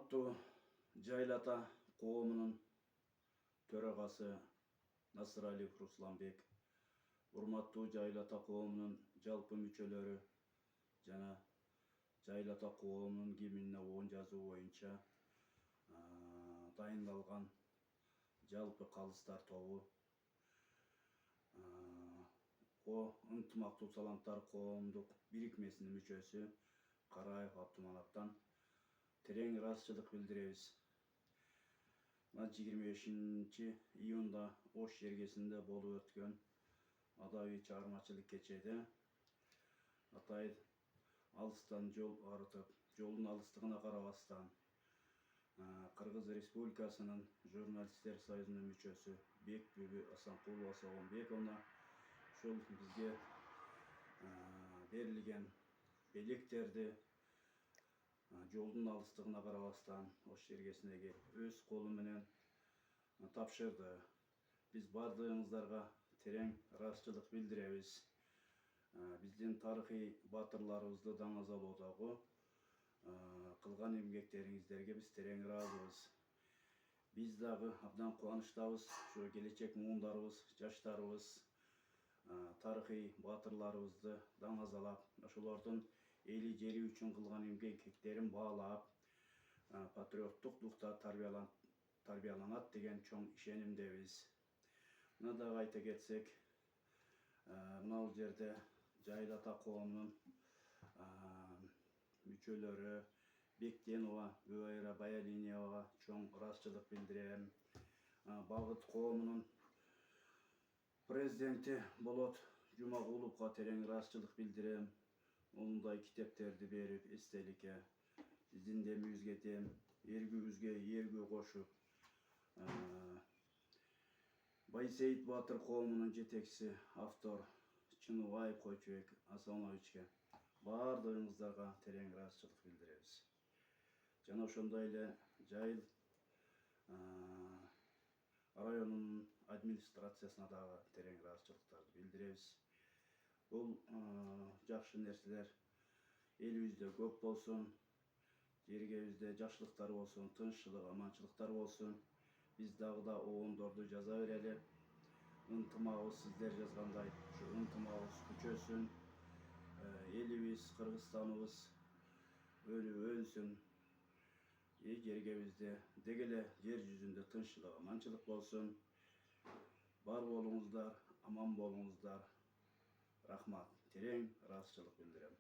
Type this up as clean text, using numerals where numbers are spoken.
Урматтуу Жайыл ата коомунун төрагасы Насыралиев Русланбек, урматтуу Жайыл ата коомунун жалпы мүчөлөрү жана Жайыл ата коомунун гимнине оон жазуу боюнча дайындалган жалпы калыстар тобу, ынтымактуу таланттар коомдук бирикмесинин мүчөсү Караев Абдуманаттан терең ыраазычылык билдиребиз. 25-июнда Ош жергесинде болуп өткөн адабий чыгармачылык кечеде атайын алыстан жол арытып, жолдун алыстыгына карабастан Кыргыз Республикасынын журналисттер союзунун мүчөсү Бекбүбү Асанкулова Сооронбековна ушул бизге берилген белектерди жолдун алыстыгына карабастан Ош жергесине келип өз колу менен тапшырды. Биз бардыгыңыздарга терең ыраазычылык билдиребиз. Биздин тарыхый батырларыбызды даңазалоодогу кылган эмгектериңиздерге биз терең ыраазыбыз. Биз дагы абдан кубанычтабыз. Ушу келечек муундарыбыз, жаштарыбыз тарыхый батырларыбызды даңазалап, ошолордун эли жери үчүн кылган эмгектерин баалап, патриоттук духта тарбияланат деген чоң ишенимдебиз. Мына дагы айта кетсек, мына жерде Жайыл ата коомунун мүчөлөрү Бектенова Бүбайра Баялиниевага чоң ыраазычылык билдирем. Багыт коомунун президенти Болот Жумагуловго терең ыраазычылык билдирем. Ондай китептерди берип, эстеликке биздин демибизге дем, эргүүбүзгө эргүү кошуп, Байсейит Батыр коомунун жетекчиси автор Чыныбаев Койчубек Асановичке баардыгыңыздарга терең ыраазычылык билдиребиз. Жана ошондой эле Жайыл районунун администрациясына дагы терең ыраазычылыктарды билдиребиз. Бул жакшы нерселер элибизде көп болсун, жергебизде жакшылыктар болсун, тынччылык, аманчылыктар болсун. Биз дагы да обондорду жаза берели. Ынтымагыбыз сиздер жазгандай ушу ынтымагыбыз күчөсүн. Элибиз, Кыргызстаныбыз өнсүн. Жергебизде деги эле жер жүзүндө тынччылык, аманчылык болсун. Бар болуңуздар, аман болуңуздар. Рахмат. Терең ыраазычылык билдирем.